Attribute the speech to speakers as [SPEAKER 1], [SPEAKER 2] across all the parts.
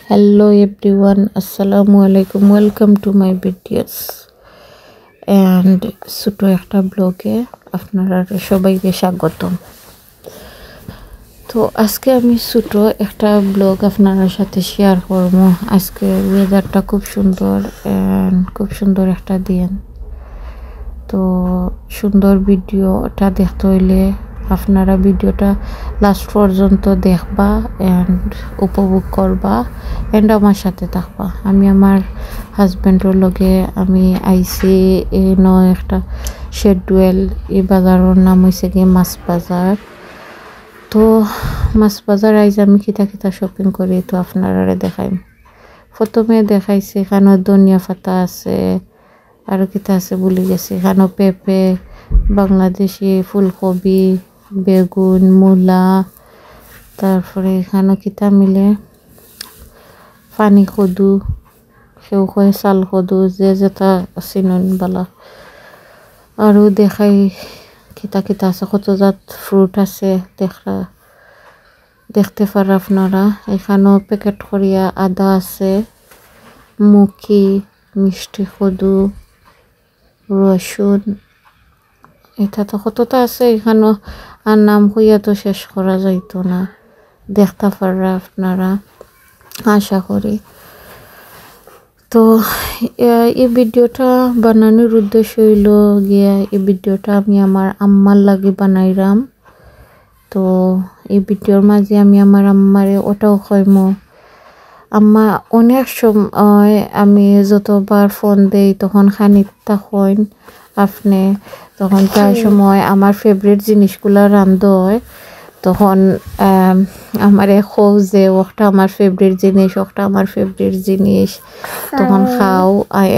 [SPEAKER 1] Hello everyone, assalamu alaikum, welcome to my videos and ছোট একটা ব্লগে আপনারা সবাইকে স্বাগতম। তো আজকে আমি ছোট একটা ব্লগ আপনাদের সাথে শেয়ার করব। আজকে ওয়েদারটা খুব সুন্দর এন্ড খুব সুন্দর একটা দিন। তো সুন্দর ভিডিওটা দেখতে হইলে আপনারা ভিডিওটা লাস্ট পর্যন্ত দেখবা এন্ড উপভোগ করবা এন্ড আমার সাথে থাকবা। আমি আমার হাজবেন্ডের লগে আমি আইসি একটা শেডওয়েল এই বাজারের নাম হয়েছে গিয়ে মাছ বাজার। তো মাছ বাজার আইজ আমি কিতা শপিং করি তো আপনারা দেখাই। প্রথমে দেখাইছে এখানে ধনিয়া পাতা আছে, আর কিতা আছে ভুলে গেছি। এখানে পেঁপে, বাংলাদেশি ফুলকপি, বেগুন, মূলা, তারপরে এখানে কিতা মিলে পানি কদু, কেউ কয় চাল কদু, যে যেটা চিনন বালা। আরও দেখাই কিতা আছে, কত জাত ফ্রুট আছে দেখতে পারা আপনারা। এখানেও প্যাকেট করিয়া আদা আছে, মুখি, মিষ্টি কদু, রসুন, এটা তো কতটা আছে এখানেও, আর নাম কইয়া তো শেষ করা যাইতো না। দেখতে পারা আপনারা আশা করি। তো এই ভিডিওটা বানানোর উদ্দেশ্য হইল গিয়া এই ভিডিওটা আমি আমার আম্মার লাগে বানাইলাম। তো এই ভিডিওর মাঝে আমি আমার আম্মারে ওটাও কইমো। আম্মা অনেক সময় আমি যতবার ফোন দেই তখন খানিকটা কইন আপনি, তখন প্রায় সময় আমার ফেভারিট জিনিসগুলো রান্ধয়, তখন আমারে খোঁজ যে ওটা আমার ফেভারিট জিনিস তখন খাও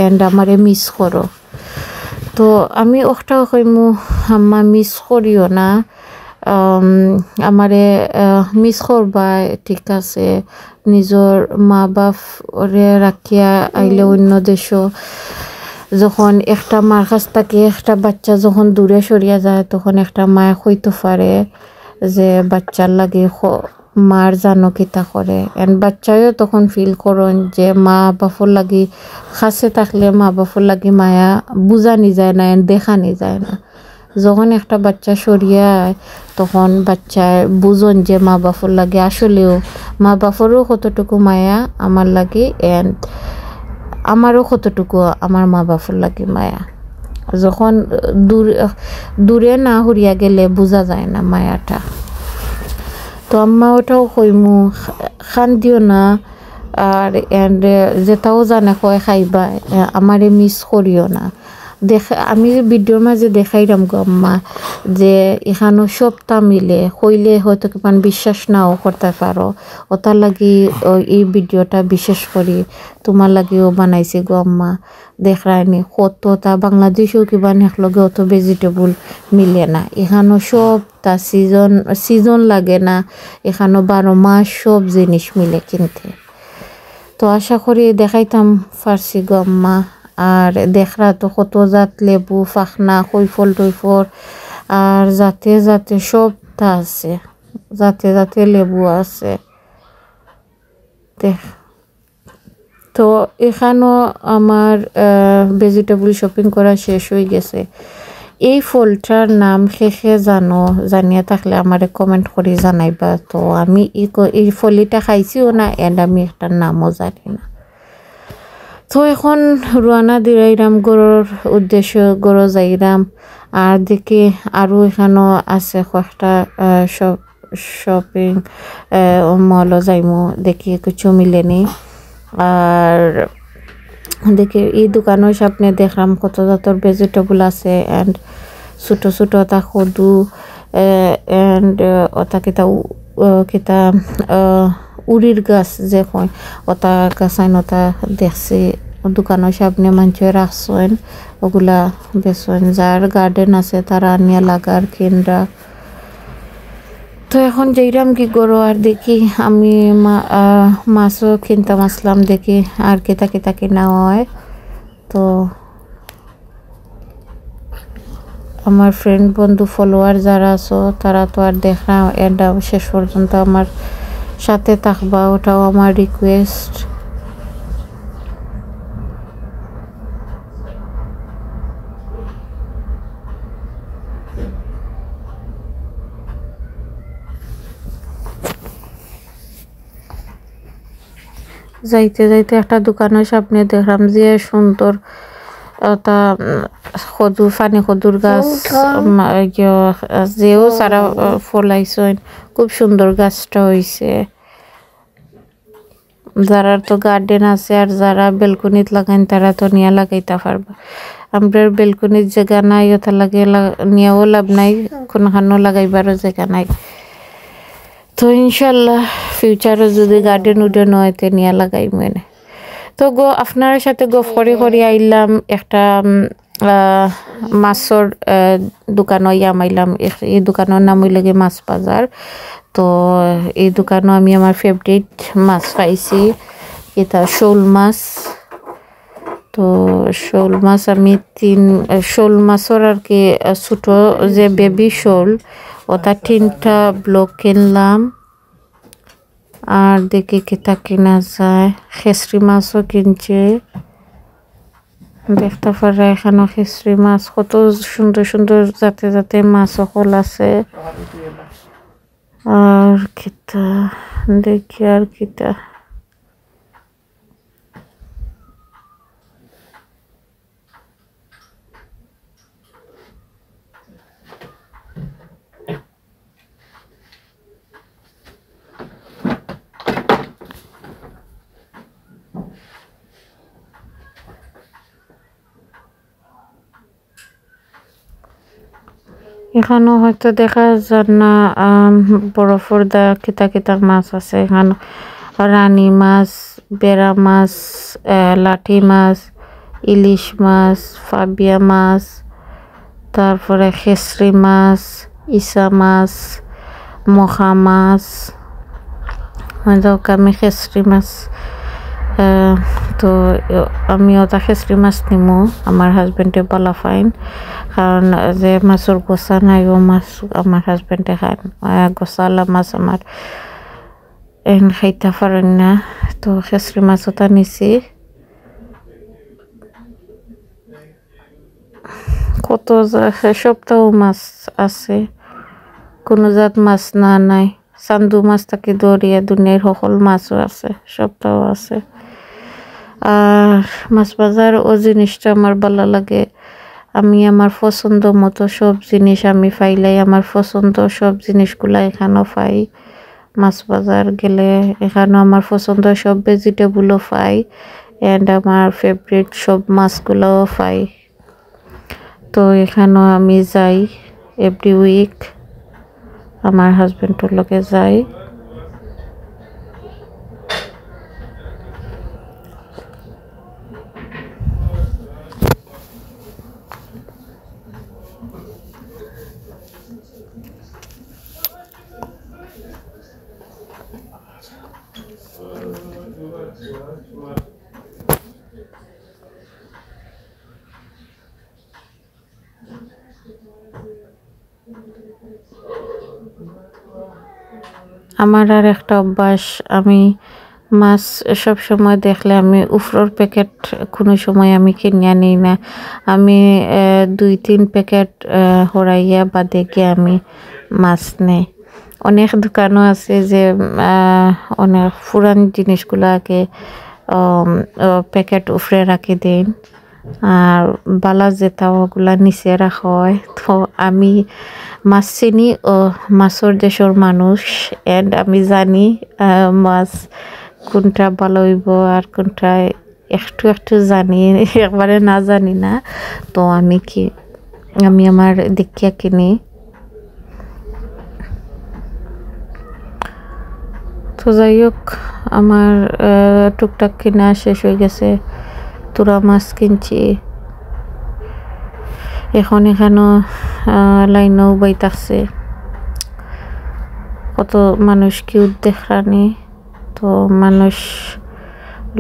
[SPEAKER 1] এন্ড আমারে মিস করো। তো আমি ওটাও কইমু আম্মা মিস করিও না, আমারে মিস করবা ঠিক আছে, নিজের মা বাপরে রাখিয়া আইলে অন্য দেশ যখন একটা মার কাছ থেকে একটা বাচ্চা যখন দূরে সরিয়া যায় তখন একটা মায় হইতে পারে যে বাচ্চার লাগে মার জানো কিতা করে, এন্ড বাচ্চাও তখন ফিল করেন যে মা বাপর লাগি কাছে থাকলে মা বাপর লাগি মায়া বুঝানি যায় না এন্ড দেখানি যায় না। যখন একটা বাচ্চা সরিয়ায় তখন বাচ্চায় বুঝন যে মা বাপর লাগে আসলেও মা বাপরও কতটুকু মায়া আমার লাগে এন্ড আমারও কতটুকু আমার মা বাপর লাগে মায়া। যখন দূরে না হরিয়া গেলে বোঝা যায় না মায়াটা। তো আম্মা ওটাও কইমু খান দিও না, আর এন্ড যেটাও জানে কয় খাইবা, আমারে মিস করিও না। আমি ভিডিওর মাঝে দেখাইলাম গো আম্মা যে এখানেও সবটা মিলে হইলে হয়তো কিমান বিশ্বাস নাও করতে পারো, ওটার লাগি এই ভিডিওটা বিশেষ করি তোমার লাগিও বানাইছি গো আম্মা। দেখায়নি কতটা বাংলাদেশেও কিবা একলগে অত ভেজিটেবল মিলে না, এখানেও সবটা সিজন লাগে না, এখানেও 12 মাস সব জিনিস মিলে কিনতে। তো আশা করি দেখাইতাম পারছি গো আম্মা। আর দেখরা তো কত জাত লেবু, ফাখনা, কৈফল টৈফল, আর জাতে সবটা আছে, জাতে লেবু আছে। তো এখানেও আমার ভেজিটেবল শপিং করা শেষ হয়ে গেছে। এই ফলটার নাম শেষে জানিয়ে থাকলে আমারে কমেন্ট করে জানাইবা। তো আমি এই ফলিটা খাইছিও না এন্ড আমি একটার নামও জানি না। তো এখন রওনা দিলাম গরুর উদ্দেশ্য, গরু যাইলাম। আর দেখি আরও এখানেও আছে কয়েকটা শপিং মলও যাইমু, দেখি কিছু মিলেনি। আর দেখি এই দোকানের সামনে দেখলাম কত জাতের ভেজিটেবল আছে এন্ড ছোট ওটা কদু এন্ড ওটা কিতা উড়ির গাছ যে হয় ওটা গাছাইন ওটা দেখছি দোকানের সামনে মানুষে রাখছেন, ওগুলা বেচেন। যার গার্ডেন আছে তারা নিয়ে লাগার কেন্দ্রা। তো এখন যেইরাম কি করো আর দেখি আমি মাছও কিনতাম আসলাম, দেখি আর কিতা কিনা হয়। তো আমার ফ্রেন্ড বন্ধু ফলোয়ার যারা আছো তারা তো আর দেখা এন্ড শেষ পর্যন্ত আমার সাথে থাকবা, ওটাও আমার রিকোয়েস্ট। যাইতে যাইতে একটা দোকানের সামনে দেখলাম যে সুন্দর তা খদুর ফানি খদুর গাছ যেও সারা ফলাইছেন, খুব সুন্দর গাছটা হইছে। যারা তো গার্ডেন আছে আর যারা বেলকনিত লাগাইন তারা তো নিয়ে লাগাইতে পারবা। আমরা বেলকনির জায়গা নাই, ওটা লাগে নিয়েও লাভ নাই, কোনখানো লাগাইবারও জায়গা নাই। তো ইনশাল্লাহ ফিউচারে যদি গার্ডেন উডেন হয় তে নিয়ে লাগাই মানে। তো আপনার সাথে গফ করে আইলাম একটা মাছর দোকানও ইয়ামাইলাম। এই দোকানের নাম হইল গিয়ে মাছ বাজার। তো এই দোকানও আমি আমার ফেভারিট মাছ পাইছি, এটা শোল মাছ। তো শোল মাছ আমি শোল মাছের আর কি ছোট যে বেবি শোল, ওটা 3টা ব্লক কিনলাম। আর দেখি কিতা কিনা যায়, খেসরি মাছও কিনছে, দেখতে পারে এখানে খেসরি মাছ, কত সুন্দর সুন্দর জাতে জাতে মাছ সকল আছে। আর কিতা দেখি, আর কিতা এখানেও হয়তো দেখা যায় না, বরফের দা কিতা কিতা মাছ আছে এখানে, রানী মাছ, বেড়া মাছ, লাঠি মাছ, ইলিশ মাছ, ফাবিয়া মাছ, তারপরে খেসরি মাছ, ইসা মাছ, মখা মাছ। আমি খেসরি মাছ, তো আমি ওটা খেসরি মাছ নিমু, আমার হাজবেন্ডে বলা ফাইন, কারণ যে মাছের গোসা নাই ও মাছ আমার হাজবেন্ডে খান, গোসালা মাছ আমার খাইতে পারেন না। তো খেসরি মাছ ওটা নিছি। কত সপ্তাহ মাছ আছে, কোনো জাত মাছ না নাই, চান্দু মাছ থাকি দরিয়া দুনিয়ার সকল মাছও আছে, সপ্তাহ আছে। আর মাছ বাজার ও জিনিসটা আমার ভালো লাগে, আমি আমার পছন্দ মতো সব জিনিস আমি পাইলাই, আমার পছন্দ সব জিনিসগুলা এখানেও পাই। মাছ বাজার গেলে এখানেও আমার পছন্দ সব ভেজিটেবলও পাই, অ্যান্ড আমার ফেভারিট সব মাছগুলোও পাই। তো এখানেও আমি যাই এভরি উইক, আমার হাজবেন্ডের লগে যাই। আমার আর একটা অভ্যাস, আমি মাছ সব সময় দেখলে আমি উফরোর প্যাকেট কোনো সময় আমি কিনে নিই না, আমি 2-3 প্যাকেট হরাইয়া বাদে গিয়ে আমি মাছ নেই। অনেক দোকানও আছে যে অনেক পুরান জিনিসগুলাকে প্যাকেট উফরে রাখি দেন, আর বালা যেটা ওগুলা নিচে রাখা হয়। তো আমি মাছ চিনি ও মাছের দেশের মানুষ, এন্ড আমি জানি মাছ কোনটা ভালো হইব আর কোনটা একটু একটু জানি, একবারে না জানি না। তো আমি আমার দেখিয়া কিনি। তো যাই হোক, আমার টুকটাক কিনা শেষ হয়ে গেছে, তোরা মাছ কিনছি। এখন এখানেও লাইনও বাইতাছে, কত মানুষ কি দেখানি, তো মানুষ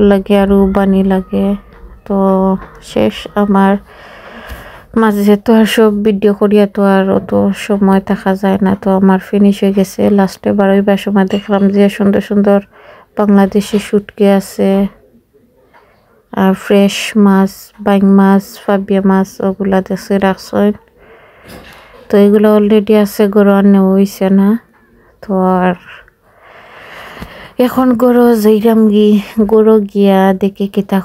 [SPEAKER 1] লাগে আরো বানি লাগে। তো শেষ আমার মাঝে তো আর সব ভিডিও করিয়া তো আর অত সময় থাকা যায় না, তো আমার ফিনিশ হয়ে গেছে। লাস্টে বারোইবার সময় দেখলাম যে সুন্দর সুন্দর বাংলাদেশি শুটকি আছে, আর ফ্রেশ মাছ, বাইং মাছ, ফাবিয়া মাছ ওগুলা দেখছে রাখছেন। তো এগুলো অলরেডি আছে, গরু আর নেওয়া হইছে না। তো আর এখন গরু যাইরাম গরু গিয়া দেখি কিতা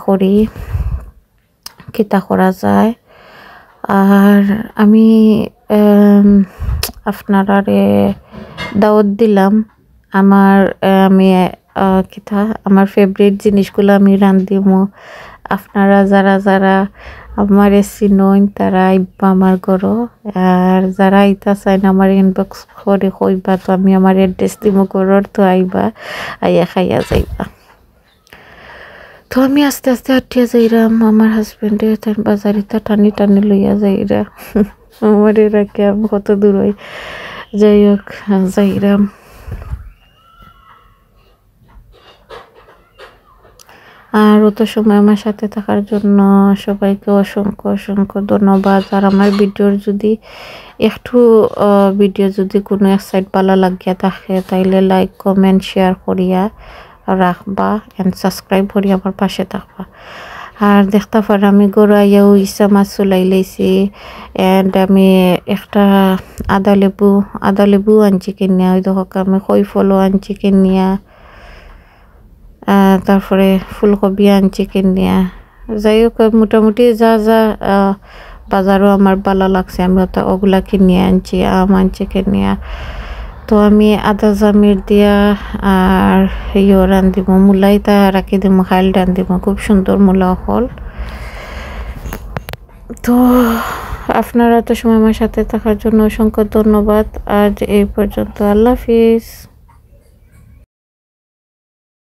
[SPEAKER 1] করা যায়। আর আমি আপনারারে দাওয়াত দিলাম আমি কিতা আমার ফেভারিট জিনিসগুলো আমি রান্ধিমু। আপনারা যারা যারা আমার চিনইন তারা আইবা আমার ঘরও, আর যারা আইতা চাইন আমার ইনবক্স করে কইবা, তো আমি আমার অ্যাড্রেস দিমু ঘরর, তো আইয়া খাইয়া যাইবা। তো আমি আস্তে আস্তে হাঁটিয়া যাইরাম, আমার হাজবেন্ডে বাজারিতা টানি টানি লইয়া যাইরা আমার রাখি আমি কত দূর হই, যাই হোক যাইরাম। আর অত সময় আমার সাথে থাকার জন্য সবাইকে অসংখ্য অসংখ্য ধন্যবাদ। আর আমার ভিডিও যদি কোনো এক সাইড ভালো লাগিয়া থাকে তাইলে লাইক কমেন্ট শেয়ার করিয়া রাখবা, এন্ড সাবস্ক্রাইব করি আমার পাশে থাকবা। আর দেখতে পারে আমি গড়াইয়াও ইসা মাছ চলাই লাইছি, এন্ড আমি একটা আদা লেবু আনছি কিনিয়া, ওই দেখো আমি খই ফলও আনছি কিনিয়া, তারপরে ফুলকপি আনছি কিনিয়া। যাই হোক মোটামুটি যা যা বাজারও আমার ভালো লাগছে আমি ওগুলা কিনিয়ে আনছি, আম আনছি কিনিয়া। তো আমি আদা জামির দিয়া আর রান্ধিব, মূলাইটা রাখি দিব, খাইল রান্ধিব, খুব সুন্দর মূলা হল। তো আপনারা তো সময় আমার সাথে থাকার জন্য অসংখ্য ধন্যবাদ। আজ এই পর্যন্ত, আল্লাহ হাফিজ।